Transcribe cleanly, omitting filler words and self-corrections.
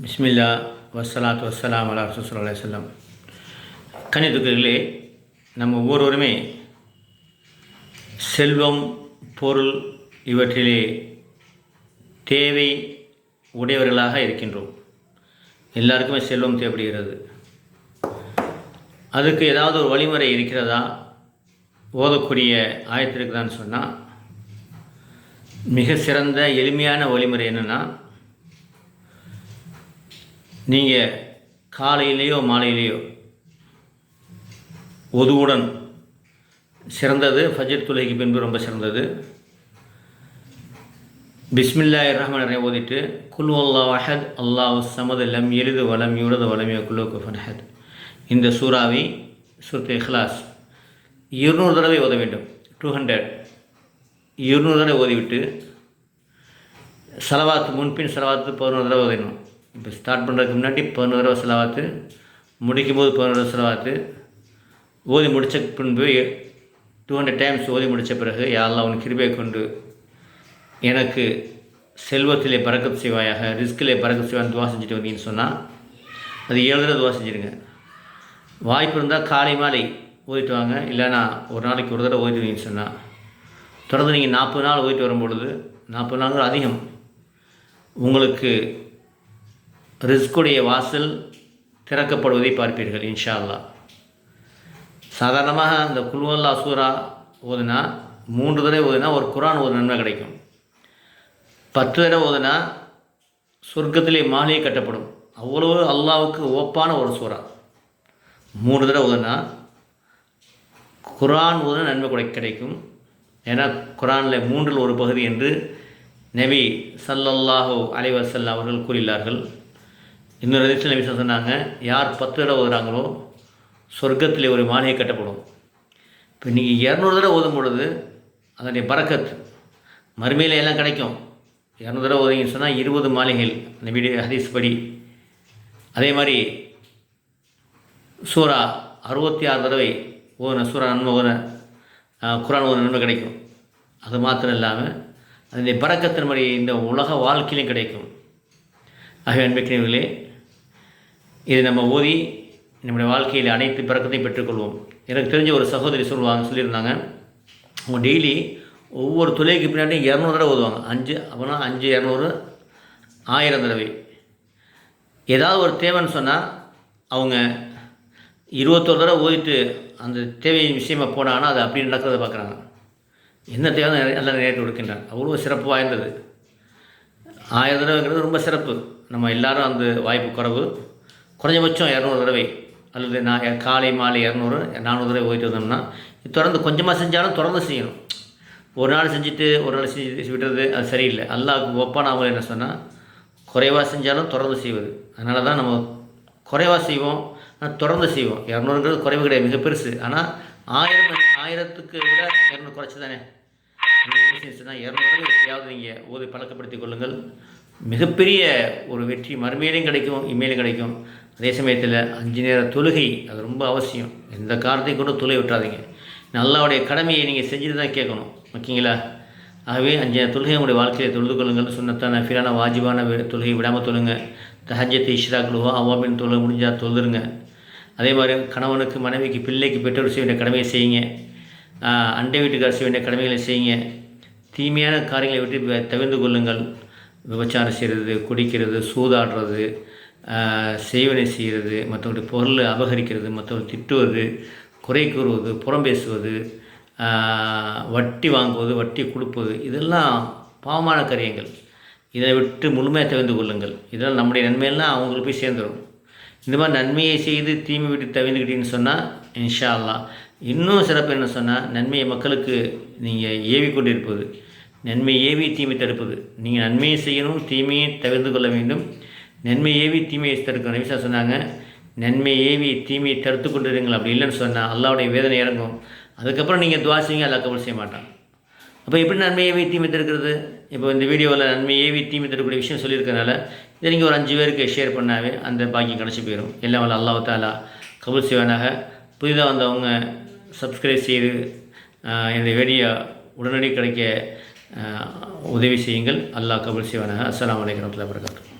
பிஸ்மில்லா வஸ்ஸலாத்து வஸ்ஸலாம் அலா ரசூலுல்லாஹி ஸல்லல்லாஹு அலைஹி வஸல்லம். கணிதர்களே, நம்ம ஒவ்வொருவருமே செல்வம், பொருள் இவற்றிலே தேவை உடையவர்களாக இருக்கின்றோம். எல்லாருக்குமே செல்வம் தேவைப்படுகிறது. அதுக்கு ஏதாவது ஒரு வழிமுறை இருக்கிறதா? ஓதக்கூடிய ஆயத்து இருக்குதான்னு சொன்னால், மிக சிறந்த எளிமையான வழிமுறை என்னென்னா, நீங்கள் காலையிலேயோ மாலையிலேயோ ஒதுவுடன், சிறந்தது ஃபஜ்ர் தொழுகைக்கு பின்பு ரொம்ப சிறந்தது, பிஸ்மில்லாஹிர் ரஹ்மானிர் ரஹீம் ஓதிட்டு குல் ஹுவல்லாஹு அஹத் அல்லாஹு ஸமத் லம் யலித் வலம் யூலத் வலம் யகுல் லஹு குஃபுவன் அஹத், இந்த சூறாவை சூரத்துல் இக்லாஸ் 200 தடவை ஓத வேண்டும். 200 தடவை ஓதிவிட்டு சலவாத்து முன்பின் சலவாத்து 11 தடவை ஓதணும். இப்போ ஸ்டார்ட் பண்ணுறதுக்கு முன்னாடி 11 தடவை சலவாத்து, முடிக்கும்போது 11 தடவை சலவாத்து, ஓதி முடித்த பின்பு 200 டைம்ஸ் ஓதி முடித்த பிறகு, யா அல்லாஹ் உன் கிருபையை கொண்டு எனக்கு செல்வத்திலே பரக்கத் செய்வாயாக, ரிஸ்கிலே பரக்கத் செய்வான்னு துவா செஞ்சுட்டு வந்தீங்கன்னு சொன்னால், அது 7 தடவை துவா செஞ்சுருங்க. வாய்ப்பு இருந்தால் காலை மாலை ஓதிட்டு வாங்க. இல்லைனா ஒரு நாளைக்கு ஒரு தடவை ஓதிட்டு வந்தீங்கன்னு சொன்னால், தொடர்ந்து நீங்கள் 40 நாள் ஓதிட்டு வரும்பொழுது, 40 நாள் அதிகம், உங்களுக்கு ரிஸ்குடைய வாசல் திறக்கப்படுவதை பார்ப்பீர்கள் இன்ஷா அல்லாஹ். சாதாரணமாக இந்த குல் ஹுவல்லாஹ் சூரா ஓதுனா 3 தடவை ஓதுனா ஒரு குர்ஆன் ஒரு நன்மை கிடைக்கும். 10 தடவை ஓதுனா சொர்க்கத்திலே மாளிகை கட்டப்படும். அவ்வளவு அல்லாஹ்வுக்கு ஓப்பான ஒரு சூறா. 3 தடவை ஓதுனா குர்ஆன் ஓதுனா நன்மை கிடைக்கும். ஏன்னா குர்ஆனில் 3இல் ஒரு பகுதி என்று நபி ஸல்லல்லாஹு அலைஹி வஸல்லம் அவர்கள் கூறினார்கள். இன்னொரு இடத்தில் நபி சொன்னாங்க, யார் 10 தடவை ஓதுறாங்களோ சொர்க்கத்திலே ஒரு மாளிகை கட்டப்படும். இப்போ நீங்கள் 200 தடவை ஓதும் பொழுது அதனுடைய பரக்கத் மறுமையில் எல்லாம் கிடைக்கும். 200 தடவை ஓதுங்கன்னு சொன்னால் 20 மாளிகைகள் நபியுடைய ஹதீஸ் படி. அதே மாதிரி சூரா 66 தடவை ஓதுன சூரா நன்மை ஓதுன குர்ஆன் ஓதுன நன்மை கிடைக்கும். அது மாத்திரம் இல்லாமல் அதனுடைய பரக்கத் நம்முடைய இந்த உலக வாழ்க்கையிலும் கிடைக்கும். ஆகவே அன்பிற்குரியவர்களே, இது நம்ம ஓதி நம்முடைய வாழ்க்கையில் அனைத்து பரக்கத்தையும் பெற்றுக்கொள்வோம். எனக்கு தெரிஞ்ச ஒரு சகோதரி சொல்லியிருந்தாங்க, அவங்க டெய்லி ஒவ்வொரு தொழுகைக்கு பின்னாடி 200 தடவை ஓதுவாங்க. 5 அப்படின்னா 5 200 1000 தடவை. ஏதாவது ஒரு தேவைன்னு சொன்னால் அவங்க 21 தடவை ஓதிட்டு அந்த தேவை விஷயமாக போனாங்கன்னா அது அப்படி நடக்கிறத பார்க்குறாங்க. என்ன தேவை நல்லா நேரத்தை கொடுக்கின்றாங்க. அவ்வளோ சிறப்பு வாய்ந்தது. 1000 தடவைங்கிறது ரொம்ப சிறப்பு. நம்ம எல்லோரும் அந்த வாய்ப்பு குறைஞ்சபட்சம் 200 தடவை அல்லது காலை மாலை 200 400 தடவை ஓதிட்டு வந்தோம்னா, தொடர்ந்து கொஞ்சமாக செஞ்சாலும் தொடர்ந்து செய்யணும். ஒரு நாள் செஞ்சுட்டு ஒரு நாள் செஞ்சு விடுறது அது சரியில்லை. அல்லாஹ்வுக்கு ஒப்பான அமல் என்ன சொன்னால், குறைவாக செஞ்சாலும் தொடர்ந்து செய்வது. அதனால தான் நம்ம குறைவாக செய்வோம், ஆனால் தொடர்ந்து செய்வோம். 200ங்கிறது குறைவு கிடையாது, மிக பெருசு. ஆனால் 1000த்துக்கு விட 200 குறைச்சி தானே. சொன்னால் 200 தடவை எப்படியாவது நீங்கள் ஓதி பழக்கப்படுத்திக் கொள்ளுங்கள். மிகப்பெரிய ஒரு வெற்றி மறுமையிலையும் கிடைக்கும், இம்மையிலும் கிடைக்கும். அதே சமயத்தில் 5 நேர தொழுகை அது ரொம்ப அவசியம். எந்த காரணத்தையும் கொண்டு தொழுகை விட்டுறாதீங்க. அல்லாஹ்வுடைய கடமையை நீங்கள் செஞ்சுட்டு தான் கேட்கணும், ஓகேங்களா? ஆகவே 5 நேர தொழுகை உங்களுடைய வாழ்க்கையை தொழுது கொள்ளுங்கள். சுன்னத்தான ஃபிரான வாஜிபான தொழுகை விடாமல் தொழுங்க. தஹஜ்ஜத் இஷ்ராக் லுஹா அவாபின் தொழுகை முடிஞ்சால் தொழுதுருங்க. அதே மாதிரி கணவனுக்கு மனைவிக்கு பிள்ளைக்கு பெற்றோர் செய்ய வேண்டிய கடமையை செய்யுங்க. அண்டை வீட்டுக்காரர் செய்ய வேண்டிய கடமைகளை செய்யுங்க. தீமையான காரியங்களை விட்டு தவிர்த்து கொள்ளுங்கள். விபச்சாரம் செய்கிறது, குடிக்கிறது, சூதாடுறது, செய்வனை செய்கிறது, மற்றவருடைய பொருளை அபகரிக்கிறது, மற்றவர்கள் திட்டுவது, குறை கூறுவது, புறம் பேசுவது, வட்டி வாங்குவது, வட்டி கொடுப்பது, இதெல்லாம் பாவமான காரியங்கள். இதை விட்டு முழுமையாக தவிர்த்து கொள்ளுங்கள். இதெல்லாம் நம்முடைய நன்மையெல்லாம் அவங்களுக்கு போய் சேர்ந்துடும். இந்த மாதிரி நன்மையை செய்து தீமை விட்டு தவிர்த்துக்கிட்டீங்கன்னு சொன்னால் இன்ஷா அல்லாஹ் இன்னும் சிறப்பு என்ன சொன்னால், நன்மையை மக்களுக்கு நீங்கள் ஏவிக்கொண்டு இருப்பது, நன்மை ஏவி தீமை தடுப்பது. நீங்கள் நன்மையை செய்யணும், தீமையை தவிர்த்து கொள்ள வேண்டும். நன்மை ஏவி தீமையை தடுக்கணும். நபிசா சொன்னாங்க, நன்மை ஏவி தீமையை தடுத்து கொண்டு இருங்கள். அப்படி இல்லைன்னு சொன்னால் அல்லாஹ்வுடைய வேதனை இறங்கும். அதுக்கப்புறம் நீங்கள் துவா செய்யுங்க, அல்லாஹ் கபூல் செய்ய மாட்டான். அப்போ எப்படி நன்மை ஏவி தீமை தடுக்கிறது? இப்போ இந்த வீடியோவில் நன்மை ஏவி தீமை தடுக்கக்கூடிய விஷயம் சொல்லியிருக்கனால இதை நீங்கள் ஒரு 5 பேருக்கு ஷேர் பண்ணாவே அந்த பாக்கியம் கிடச்சி போயிடும். எல்லாம் வல்ல அல்லாஹ் தஆலா கபூல் செய்வானாக. புதிதாக வந்தவங்க சப்ஸ்கிரைப் செய்து என்னுடைய வீடியோ உடனடி கிடைக்க உதவி செய்யுங்கள். அல்லாஹ் கபூல் செய்வானாக. அஸ்ஸலாமு அலைக்கும் வரஹ்மத்துல்லாஹி வபரகாத்துஹு.